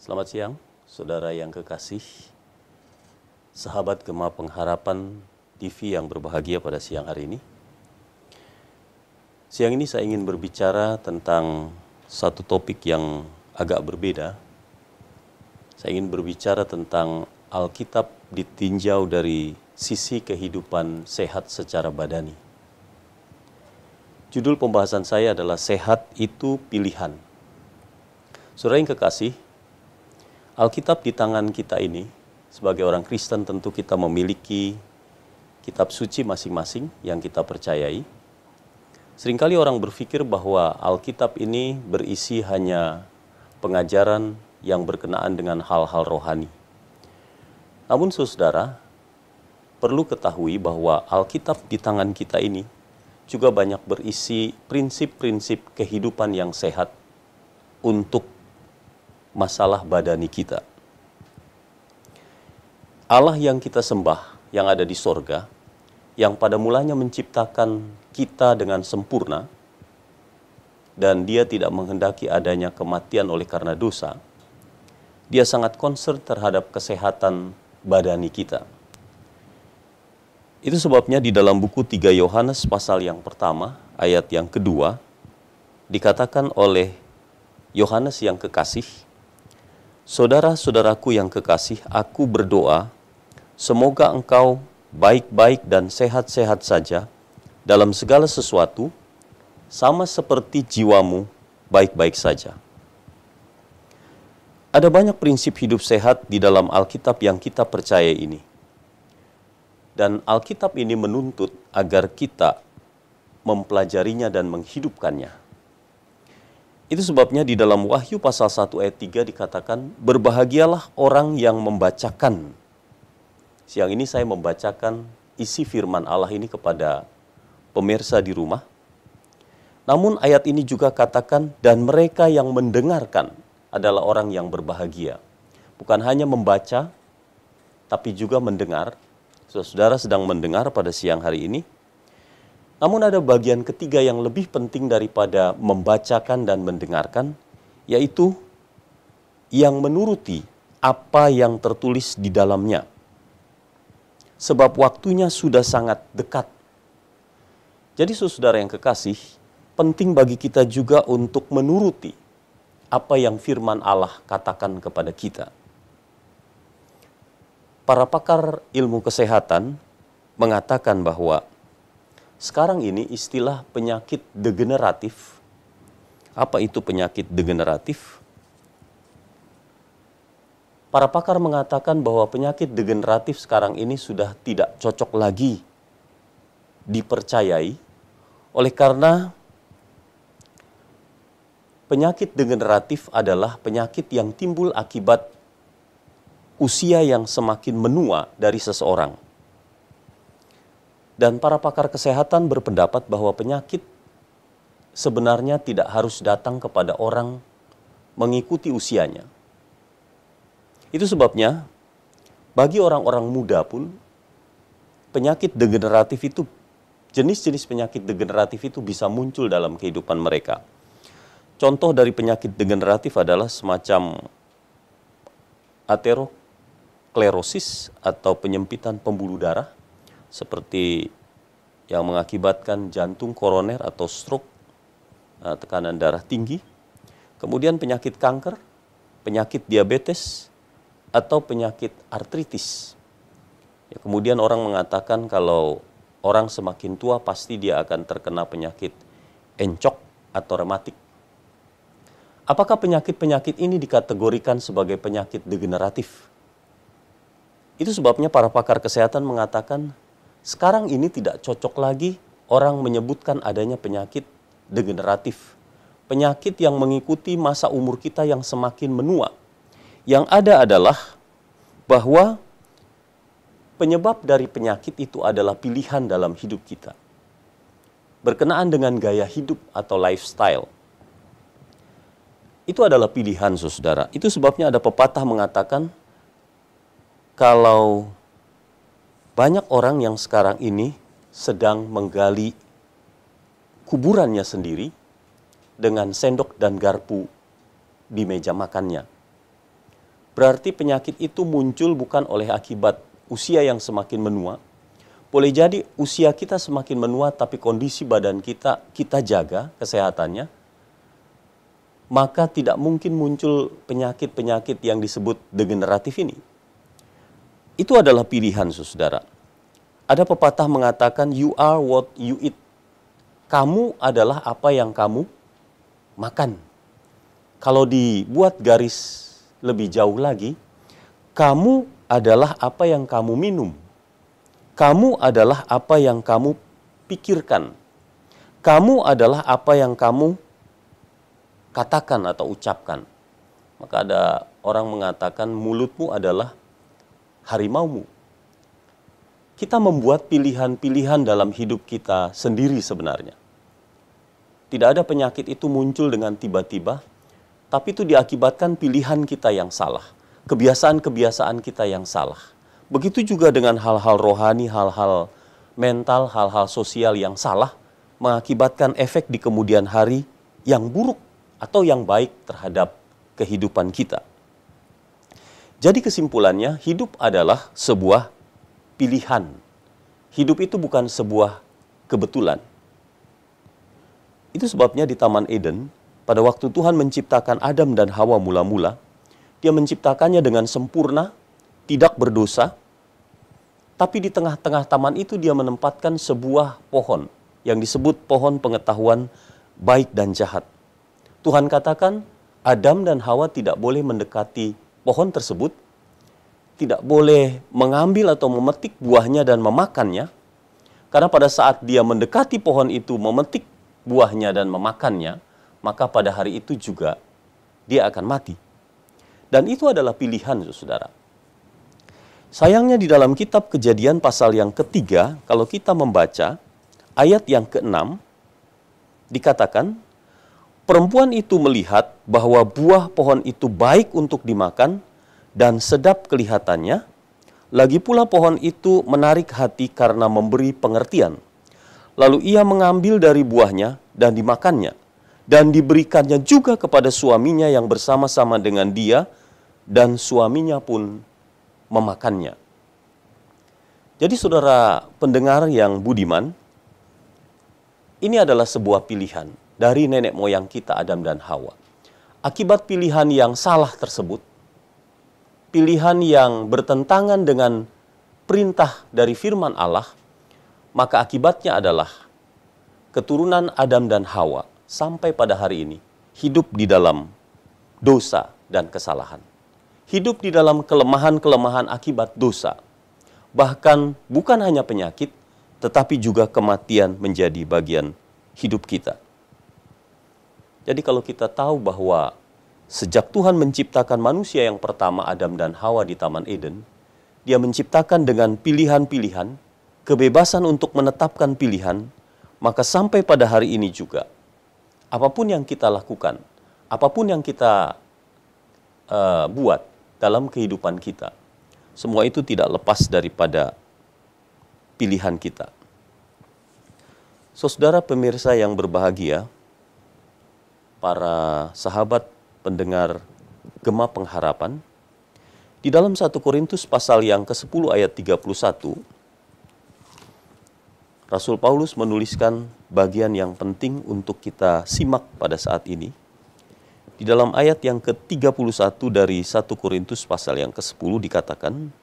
Selamat siang, saudara yang kekasih, sahabat Gema Pengharapan TV yang berbahagia pada siang hari ini. Siang ini saya ingin berbicara tentang satu topik yang agak berbeda. Saya ingin berbicara tentang Alkitab ditinjau dari sisi kehidupan sehat secara badani. Judul pembahasan saya adalah Sehat Itu Pilihan. Saudara yang kekasih, Alkitab di tangan kita ini, sebagai orang Kristen tentu kita memiliki kitab suci masing-masing yang kita percayai. Seringkali orang berpikir bahwa Alkitab ini berisi hanya pengajaran yang berkenaan dengan hal-hal rohani. Namun saudara, perlu ketahui bahwa Alkitab di tangan kita ini juga banyak berisi prinsip-prinsip kehidupan yang sehat untuk masalah badani kita. Allah yang kita sembah, yang ada di sorga, yang pada mulanya menciptakan kita dengan sempurna, dan dia tidak menghendaki adanya kematian oleh karena dosa, dia sangat concern terhadap kesehatan badani kita. Itu sebabnya di dalam buku 3 Yohanes pasal yang pertama, ayat yang kedua, dikatakan oleh Yohanes yang kekasih, "Saudara-saudaraku yang kekasih, aku berdoa, semoga engkau baik-baik dan sehat-sehat saja dalam segala sesuatu, sama seperti jiwamu baik-baik saja." Ada banyak prinsip hidup sehat di dalam Alkitab yang kita percaya ini. Dan Alkitab ini menuntut agar kita mempelajarinya dan menghidupkannya. Itu sebabnya di dalam Wahyu pasal 1 ayat 3 dikatakan, "Berbahagialah orang yang membacakan." Siang ini saya membacakan isi firman Allah ini kepada pemirsa di rumah. Namun ayat ini juga katakan, "Dan mereka yang mendengarkan adalah orang yang berbahagia." Bukan hanya membaca, tapi juga mendengar. Saudara sedang mendengar pada siang hari ini. Namun ada bagian ketiga yang lebih penting daripada membacakan dan mendengarkan, yaitu yang menuruti apa yang tertulis di dalamnya. Sebab waktunya sudah sangat dekat. Jadi saudara yang kekasih, penting bagi kita juga untuk menuruti apa yang firman Allah katakan kepada kita. Para pakar ilmu kesehatan mengatakan bahwa sekarang ini istilah penyakit degeneratif. Apa itu penyakit degeneratif? Para pakar mengatakan bahwa penyakit degeneratif sekarang ini sudah tidak cocok lagi dipercayai, oleh karena penyakit degeneratif adalah penyakit yang timbul akibat usia yang semakin menua dari seseorang. Dan para pakar kesehatan berpendapat bahwa penyakit sebenarnya tidak harus datang kepada orang mengikuti usianya. Itu sebabnya bagi orang-orang muda pun penyakit degeneratif itu, jenis-jenis penyakit degeneratif itu bisa muncul dalam kehidupan mereka. Contoh dari penyakit degeneratif adalah semacam aterosklerosis atau penyempitan pembuluh darah, seperti yang mengakibatkan jantung koroner atau stroke, tekanan darah tinggi, kemudian penyakit kanker, penyakit diabetes, atau penyakit artritis. Ya, kemudian orang mengatakan kalau orang semakin tua pasti dia akan terkena penyakit encok atau rematik. Apakah penyakit-penyakit ini dikategorikan sebagai penyakit degeneratif? Itu sebabnya para pakar kesehatan mengatakan sekarang ini tidak cocok lagi orang menyebutkan adanya penyakit degeneratif. Penyakit yang mengikuti masa umur kita yang semakin menua. Yang ada adalah bahwa penyebab dari penyakit itu adalah pilihan dalam hidup kita. Berkenaan dengan gaya hidup atau lifestyle. Itu adalah pilihan, saudara. Itu sebabnya ada pepatah mengatakan, kalau banyak orang yang sekarang ini sedang menggali kuburannya sendiri dengan sendok dan garpu di meja makannya. berarti penyakit itu muncul bukan oleh akibat usia yang semakin menua. Boleh jadi usia kita semakin menua tapi kondisi badan kita jaga kesehatannya, maka tidak mungkin muncul penyakit-penyakit yang disebut degeneratif ini. Itu adalah pilihan, saudara. Ada pepatah mengatakan, you are what you eat. Kamu adalah apa yang kamu makan. Kalau dibuat garis lebih jauh lagi, kamu adalah apa yang kamu minum. Kamu adalah apa yang kamu pikirkan. Kamu adalah apa yang kamu katakan atau ucapkan. Maka ada orang mengatakan mulutmu adalah harimaumu. Kita membuat pilihan-pilihan dalam hidup kita sendiri sebenarnya. Tidak ada penyakit itu muncul dengan tiba-tiba, tapi itu diakibatkan pilihan kita yang salah. Kebiasaan-kebiasaan kita yang salah. Begitu juga dengan hal-hal rohani, hal-hal mental, hal-hal sosial yang salah, mengakibatkan efek di kemudian hari yang buruk atau yang baik terhadap kehidupan kita. Jadi kesimpulannya, hidup adalah sebuah pilihan. Hidup itu bukan sebuah kebetulan. Itu sebabnya di Taman Eden, pada waktu Tuhan menciptakan Adam dan Hawa mula-mula, Dia menciptakannya dengan sempurna, tidak berdosa, tapi di tengah-tengah taman itu Dia menempatkan sebuah pohon yang disebut pohon pengetahuan baik dan jahat. Tuhan katakan, Adam dan Hawa tidak boleh mendekati pohon tersebut, tidak boleh mengambil atau memetik buahnya dan memakannya, karena pada saat dia mendekati pohon itu, memetik buahnya dan memakannya, maka pada hari itu juga dia akan mati. Dan itu adalah pilihan, saudara. Sayangnya di dalam kitab Kejadian pasal yang ketiga, kalau kita membaca ayat yang ke-6, dikatakan, perempuan itu melihat bahwa buah pohon itu baik untuk dimakan dan sedap kelihatannya, lagi pula pohon itu menarik hati karena memberi pengertian. Lalu ia mengambil dari buahnya dan dimakannya, dan diberikannya juga kepada suaminya yang bersama-sama dengan dia, dan suaminya pun memakannya. Jadi saudara pendengar yang budiman, ini adalah sebuah pilihan dari nenek moyang kita Adam dan Hawa. Akibat pilihan yang salah tersebut, pilihan yang bertentangan dengan perintah dari firman Allah, maka akibatnya adalah keturunan Adam dan Hawa sampai pada hari ini hidup di dalam dosa dan kesalahan. Hidup di dalam kelemahan-kelemahan akibat dosa. Bahkan bukan hanya penyakit, tetapi juga kematian menjadi bagian hidup kita. Jadi kalau kita tahu bahwa sejak Tuhan menciptakan manusia yang pertama Adam dan Hawa di Taman Eden, Dia menciptakan dengan pilihan-pilihan, kebebasan untuk menetapkan pilihan, maka sampai pada hari ini juga, apapun yang kita lakukan, apapun yang kita buat dalam kehidupan kita, semua itu tidak lepas daripada pilihan kita. Saudara pemirsa yang berbahagia, para sahabat pendengar Gema Pengharapan, di dalam 1 Korintus pasal yang ke-10 ayat 31, Rasul Paulus menuliskan bagian yang penting untuk kita simak pada saat ini. Di dalam ayat yang ke-31 dari 1 Korintus pasal yang ke-10 dikatakan,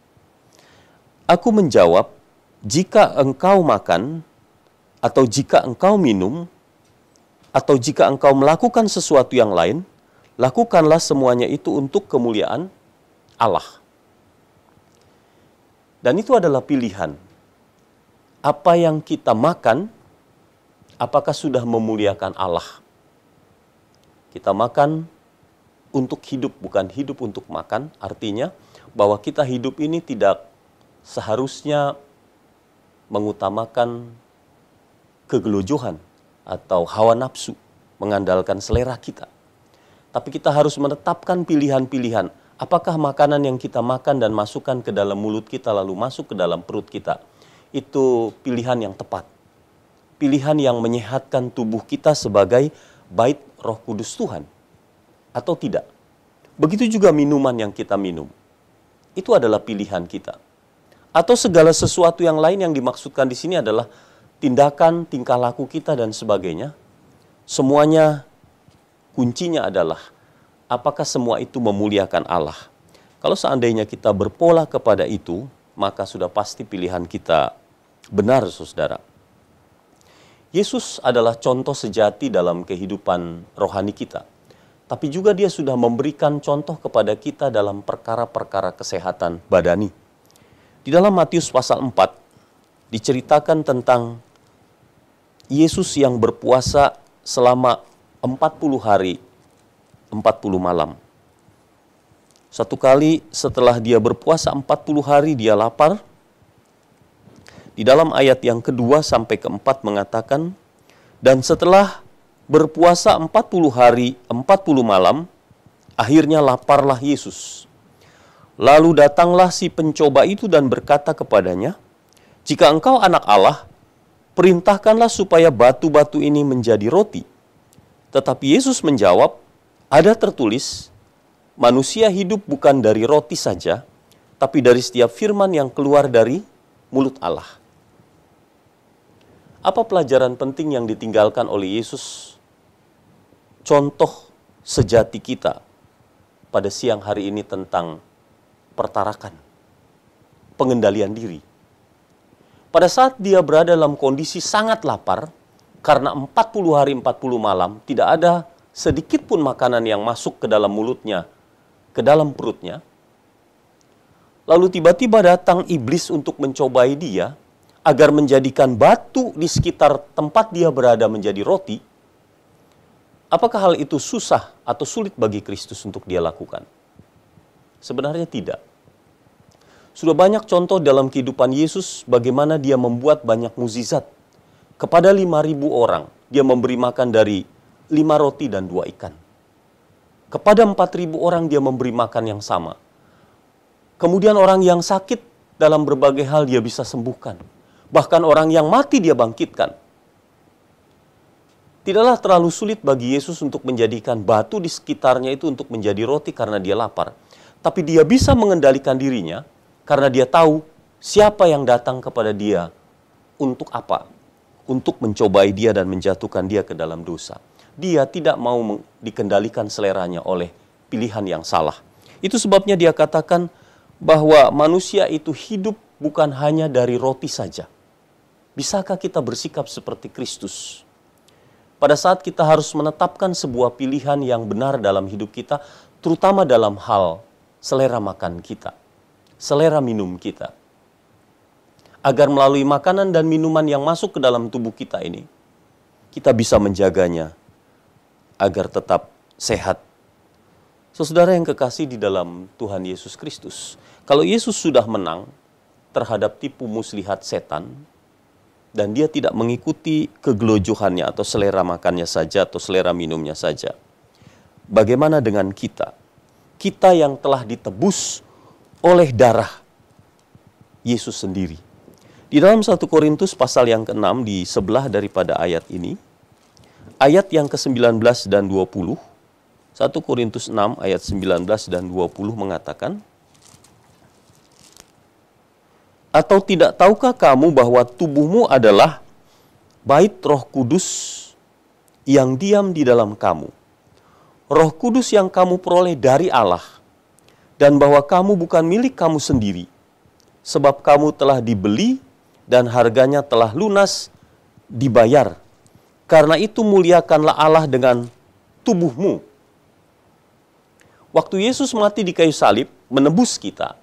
Aku menjawab, jika engkau makan, atau jika engkau minum, atau jika engkau melakukan sesuatu yang lain, lakukanlah semuanya itu untuk kemuliaan Allah. Dan itu adalah pilihan. Apa yang kita makan, apakah sudah memuliakan Allah? Kita makan untuk hidup, bukan hidup untuk makan. Artinya bahwa kita hidup ini tidak seharusnya mengutamakan kegelojohan atau hawa nafsu, mengandalkan selera kita. Tapi kita harus menetapkan pilihan-pilihan. Apakah makanan yang kita makan dan masukkan ke dalam mulut kita lalu masuk ke dalam perut kita, itu pilihan yang tepat. Pilihan yang menyehatkan tubuh kita sebagai bait Roh Kudus Tuhan atau tidak. Begitu juga minuman yang kita minum. Itu adalah pilihan kita. Atau segala sesuatu yang lain yang dimaksudkan di sini adalah tindakan, tingkah laku kita dan sebagainya. Semuanya kuncinya adalah apakah semua itu memuliakan Allah. Kalau seandainya kita berpola kepada itu, maka sudah pasti pilihan kita benar, saudara. Yesus adalah contoh sejati dalam kehidupan rohani kita. Tapi juga dia sudah memberikan contoh kepada kita dalam perkara-perkara kesehatan badani. Di dalam Matius pasal 4, diceritakan tentang Yesus yang berpuasa selama 40 hari, 40 malam. Satu kali setelah dia berpuasa 40 hari, dia lapar. Di dalam ayat yang kedua sampai keempat mengatakan, dan setelah berpuasa 40 hari, 40 malam, akhirnya laparlah Yesus. Lalu datanglah si pencoba itu dan berkata kepadanya, jika engkau anak Allah, perintahkanlah supaya batu-batu ini menjadi roti. Tetapi Yesus menjawab, ada tertulis, manusia hidup bukan dari roti saja, tapi dari setiap firman yang keluar dari mulut Allah. Apa pelajaran penting yang ditinggalkan oleh Yesus? Contoh sejati kita pada siang hari ini tentang pertarakan, pengendalian diri. Pada saat dia berada dalam kondisi sangat lapar, karena 40 hari 40 malam, tidak ada sedikit pun makanan yang masuk ke dalam mulutnya, ke dalam perutnya. Lalu tiba-tiba datang iblis untuk mencobai dia, agar menjadikan batu di sekitar tempat dia berada menjadi roti. Apakah hal itu susah atau sulit bagi Kristus untuk dia lakukan? Sebenarnya tidak. Sudah banyak contoh dalam kehidupan Yesus bagaimana dia membuat banyak mukjizat. Kepada 5.000 orang, dia memberi makan dari 5 roti dan 2 ikan. Kepada 4.000 orang dia memberi makan yang sama. Kemudian orang yang sakit dalam berbagai hal dia bisa sembuhkan. Bahkan orang yang mati dia bangkitkan. Tidaklah terlalu sulit bagi Yesus untuk menjadikan batu di sekitarnya itu untuk menjadi roti karena dia lapar. Tapi dia bisa mengendalikan dirinya karena dia tahu siapa yang datang kepada dia untuk apa? Untuk mencobai dia dan menjatuhkan dia ke dalam dosa. Dia tidak mau dikendalikan seleranya oleh pilihan yang salah. Itu sebabnya dia katakan bahwa manusia itu hidup bukan hanya dari roti saja. Bisakah kita bersikap seperti Kristus? Pada saat kita harus menetapkan sebuah pilihan yang benar dalam hidup kita, terutama dalam hal selera makan kita, selera minum kita. Agar melalui makanan dan minuman yang masuk ke dalam tubuh kita ini, kita bisa menjaganya agar tetap sehat. Saudara yang kekasih di dalam Tuhan Yesus Kristus, kalau Yesus sudah menang terhadap tipu muslihat setan, dan dia tidak mengikuti kegelojohannya atau selera makannya saja atau selera minumnya saja. Bagaimana dengan kita? Kita yang telah ditebus oleh darah Yesus sendiri. Di dalam 1 Korintus pasal yang ke-6 di sebelah daripada ayat ini, ayat yang ke-19 dan 20, 1 Korintus 6 ayat 19 dan 20 mengatakan, atau tidak tahukah kamu bahwa tubuhmu adalah bait Roh Kudus yang diam di dalam kamu? Roh Kudus yang kamu peroleh dari Allah, dan bahwa kamu bukan milik kamu sendiri, sebab kamu telah dibeli dan harganya telah lunas dibayar. Karena itu muliakanlah Allah dengan tubuhmu. Waktu Yesus mati di kayu salib, menebus kita,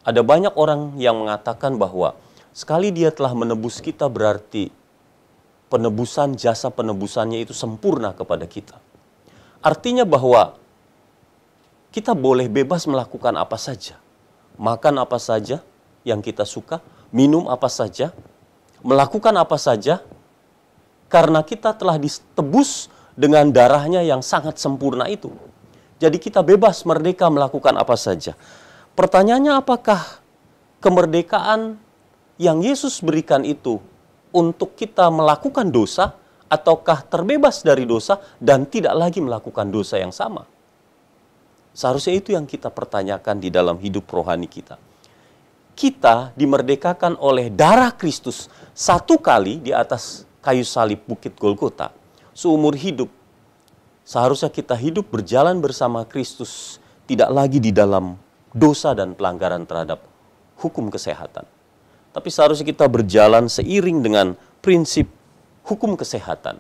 ada banyak orang yang mengatakan bahwa sekali dia telah menebus kita berarti penebusan, jasa penebusannya itu sempurna kepada kita. Artinya bahwa kita boleh bebas melakukan apa saja. Makan apa saja yang kita suka, minum apa saja, melakukan apa saja, karena kita telah ditebus dengan darahnya yang sangat sempurna itu. Jadi kita bebas, merdeka melakukan apa saja. Pertanyaannya, apakah kemerdekaan yang Yesus berikan itu untuk kita melakukan dosa, ataukah terbebas dari dosa dan tidak lagi melakukan dosa yang sama? Seharusnya itu yang kita pertanyakan di dalam hidup rohani kita. Kita dimerdekakan oleh darah Kristus satu kali di atas kayu salib Bukit Golgota. Seumur hidup, seharusnya kita hidup berjalan bersama Kristus, tidak lagi di dalam dosa dan pelanggaran terhadap hukum kesehatan. Tapi seharusnya kita berjalan seiring dengan prinsip hukum kesehatan.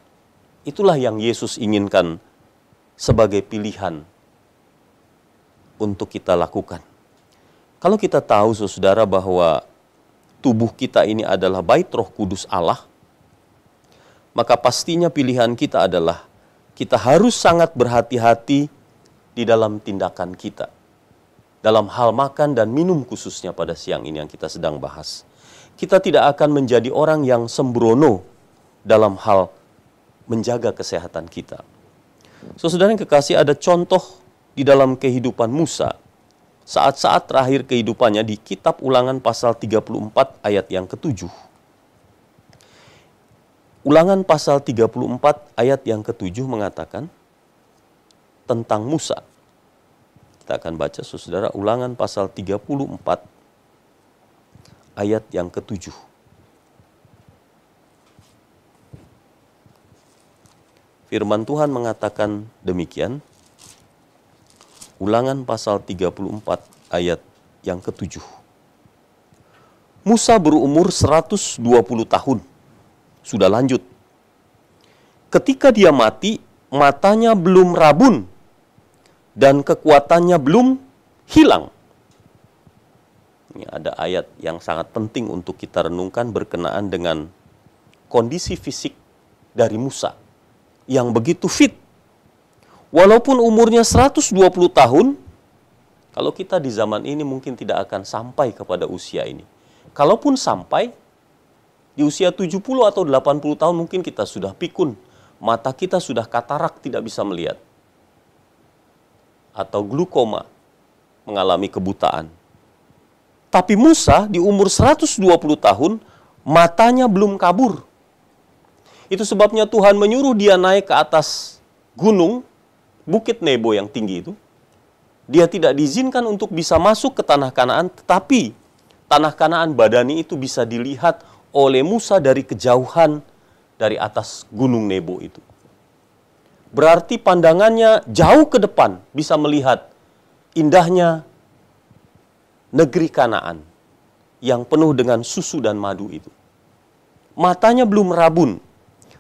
Itulah yang Yesus inginkan sebagai pilihan untuk kita lakukan. Kalau kita tahu, saudara, bahwa tubuh kita ini adalah bait Roh Kudus Allah, maka pastinya pilihan kita adalah kita harus sangat berhati-hati di dalam tindakan kita. Dalam hal makan dan minum khususnya pada siang ini yang kita sedang bahas. Kita tidak akan menjadi orang yang sembrono dalam hal menjaga kesehatan kita. Saudara yang kekasih, ada contoh di dalam kehidupan Musa. Saat-saat terakhir kehidupannya di kitab Ulangan pasal 34 ayat yang ke-7. Ulangan pasal 34 ayat yang ke-7 mengatakan tentang Musa. Kita akan baca, saudara, Ulangan pasal 34 ayat yang ke-7. Firman Tuhan mengatakan demikian. Ulangan pasal 34 ayat yang ke-7. Musa berumur 120 tahun. Sudah lanjut. Ketika dia mati, matanya belum rabun dan kekuatannya belum hilang. Ini ada ayat yang sangat penting untuk kita renungkan berkenaan dengan kondisi fisik dari Musa yang begitu fit. Walaupun umurnya 120 tahun, kalau kita di zaman ini mungkin tidak akan sampai kepada usia ini. Kalaupun sampai, di usia 70 atau 80 tahun mungkin kita sudah pikun. Mata kita sudah katarak, tidak bisa melihat. Atau glukoma, mengalami kebutaan. Tapi Musa di umur 120 tahun, matanya belum kabur. Itu sebabnya Tuhan menyuruh dia naik ke atas gunung, Bukit Nebo yang tinggi itu. Dia tidak diizinkan untuk bisa masuk ke tanah Kanaan, tetapi tanah Kanaan Badani itu bisa dilihat oleh Musa dari kejauhan dari atas gunung Nebo itu. Berarti pandangannya jauh ke depan bisa melihat indahnya negeri Kanaan yang penuh dengan susu dan madu itu. Matanya belum rabun.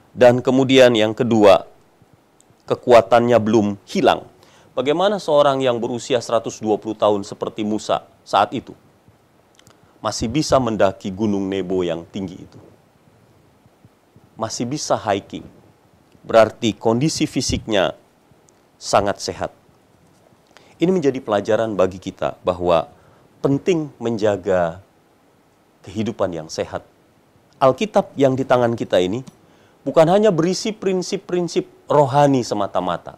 Dan kemudian yang kedua, kekuatannya belum hilang. Bagaimana seorang yang berusia 120 tahun seperti Musa saat itu masih bisa mendaki gunung Nebo yang tinggi itu? Masih bisa hiking. Berarti kondisi fisiknya sangat sehat. Ini menjadi pelajaran bagi kita bahwa penting menjaga kehidupan yang sehat. Alkitab yang di tangan kita ini bukan hanya berisi prinsip-prinsip rohani semata-mata,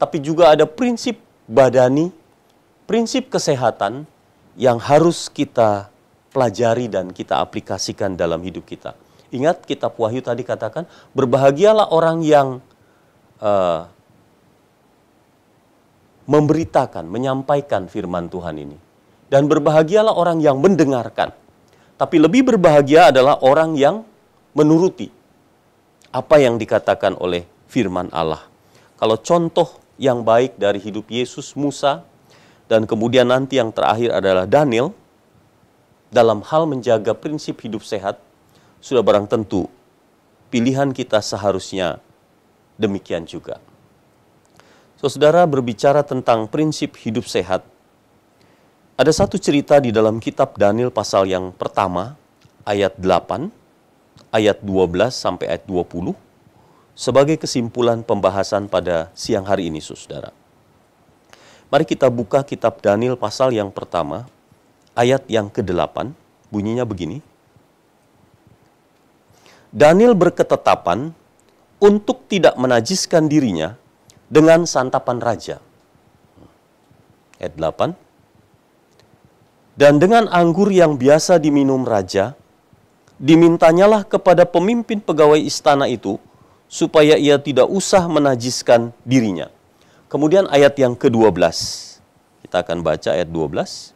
tapi juga ada prinsip badani, prinsip kesehatan yang harus kita pelajari dan kita aplikasikan dalam hidup kita. Ingat kitab Wahyu tadi katakan, berbahagialah orang yang memberitakan, menyampaikan firman Tuhan ini. Dan berbahagialah orang yang mendengarkan. Tapi lebih berbahagia adalah orang yang menuruti apa yang dikatakan oleh firman Allah. Kalau contoh yang baik dari hidup Yesus, Musa, dan kemudian nanti yang terakhir adalah Daniel, dalam hal menjaga prinsip hidup sehat, sudah barang tentu pilihan kita seharusnya demikian juga. Saudara, berbicara tentang prinsip hidup sehat, ada satu cerita di dalam kitab Daniel pasal yang pertama, ayat 8, ayat 12 sampai ayat 20, sebagai kesimpulan pembahasan pada siang hari ini, saudara. Mari kita buka kitab Daniel pasal yang pertama, ayat yang ke-8, bunyinya begini. Daniel berketetapan untuk tidak menajiskan dirinya dengan santapan raja. Ayat 8. Dan dengan anggur yang biasa diminum raja, dimintanyalah kepada pemimpin pegawai istana itu, supaya ia tidak usah menajiskan dirinya. Kemudian ayat yang ke-12. Kita akan baca ayat 12.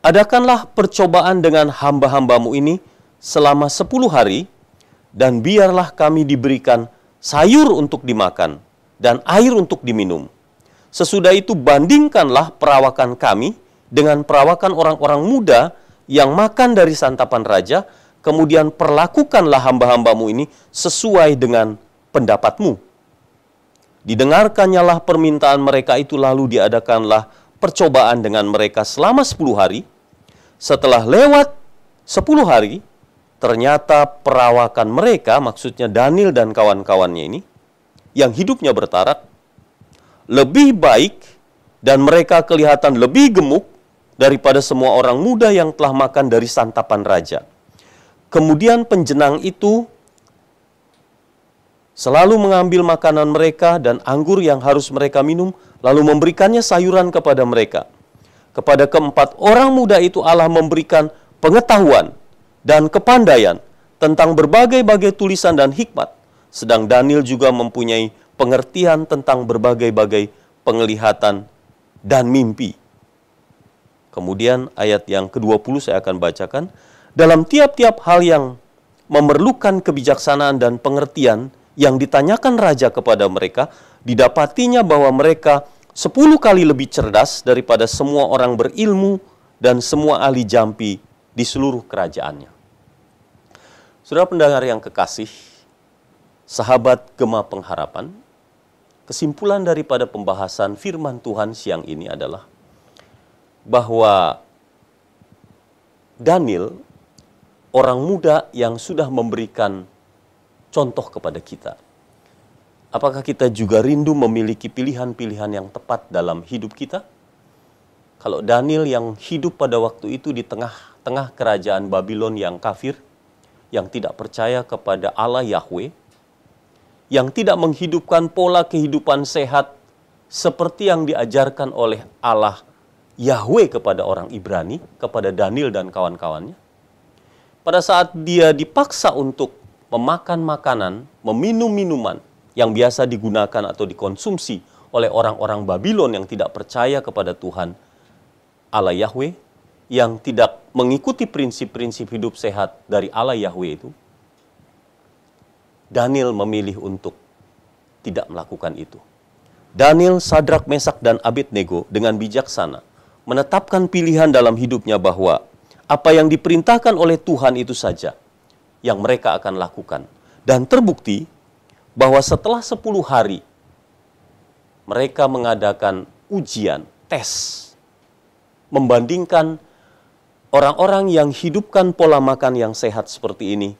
Adakanlah percobaan dengan hamba-hambamu ini selama 10 hari, dan biarlah kami diberikan sayur untuk dimakan dan air untuk diminum. Sesudah itu bandingkanlah perawakan kami dengan perawakan orang-orang muda yang makan dari santapan raja, kemudian perlakukanlah hamba-hambamu ini sesuai dengan pendapatmu. Didengarkannyalah permintaan mereka itu, lalu diadakanlah percobaan dengan mereka selama 10 hari. Setelah lewat 10 hari, ternyata perawakan mereka, maksudnya Daniel dan kawan-kawannya ini, yang hidupnya bertarak, lebih baik dan mereka kelihatan lebih gemuk daripada semua orang muda yang telah makan dari santapan raja. Kemudian penjenang itu selalu mengambil makanan mereka dan anggur yang harus mereka minum, lalu memberikannya sayuran kepada mereka. Kepada keempat orang muda itu Allah memberikan pengetahuan dan kepandaian tentang berbagai-bagai tulisan dan hikmat, sedang Daniel juga mempunyai pengertian tentang berbagai-bagai penglihatan dan mimpi. Kemudian ayat yang ke-20 saya akan bacakan. Dalam tiap-tiap hal yang memerlukan kebijaksanaan dan pengertian yang ditanyakan raja kepada mereka, didapatinya bahwa mereka 10 kali lebih cerdas daripada semua orang berilmu dan semua ahli jampi di seluruh kerajaannya. Saudara pendengar yang kekasih, sahabat Gema Pengharapan, kesimpulan daripada pembahasan firman Tuhan siang ini adalah bahwa Daniel, orang muda yang sudah memberikan contoh kepada kita. Apakah kita juga rindu memiliki pilihan-pilihan yang tepat dalam hidup kita? Kalau Daniel yang hidup pada waktu itu di tengah-tengah kerajaan Babylon yang kafir, yang tidak percaya kepada Allah Yahweh, yang tidak menghidupkan pola kehidupan sehat seperti yang diajarkan oleh Allah Yahweh kepada orang Ibrani, kepada Daniel dan kawan-kawannya. Pada saat dia dipaksa untuk memakan makanan, meminum minuman yang biasa digunakan atau dikonsumsi oleh orang-orang Babylon yang tidak percaya kepada Tuhan Allah Yahweh, yang tidak mengikuti prinsip-prinsip hidup sehat dari Allah Yahweh itu, Daniel memilih untuk tidak melakukan itu. Daniel, Sadrak, Mesak, dan Abednego dengan bijaksana menetapkan pilihan dalam hidupnya bahwa apa yang diperintahkan oleh Tuhan itu saja yang mereka akan lakukan. Dan terbukti bahwa setelah 10 hari mereka mengadakan ujian, tes, membandingkan orang-orang yang hidupkan pola makan yang sehat seperti ini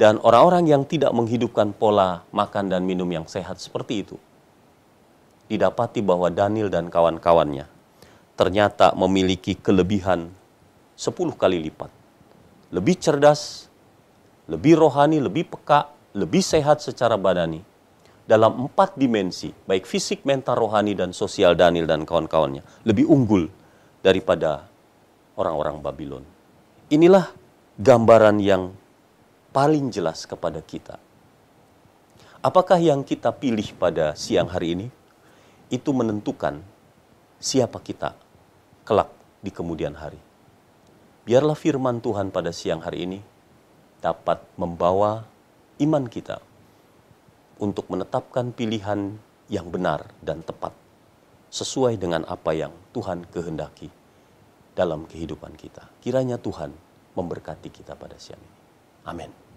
dan orang-orang yang tidak menghidupkan pola makan dan minum yang sehat seperti itu. Didapati bahwa Daniel dan kawan-kawannya ternyata memiliki kelebihan 10 kali lipat. Lebih cerdas, lebih rohani, lebih peka, lebih sehat secara badani. Dalam 4 dimensi, baik fisik, mental, rohani, dan sosial, Daniel dan kawan-kawannya lebih unggul daripada orang-orang Babylon. Inilah gambaran yang paling jelas kepada kita. Apakah yang kita pilih pada siang hari ini, itu menentukan siapa kita kelak di kemudian hari. Biarlah firman Tuhan pada siang hari ini dapat membawa iman kita untuk menetapkan pilihan yang benar dan tepat sesuai dengan apa yang Tuhan kehendaki dalam kehidupan kita. Kiranya Tuhan memberkati kita pada siang ini. Amin.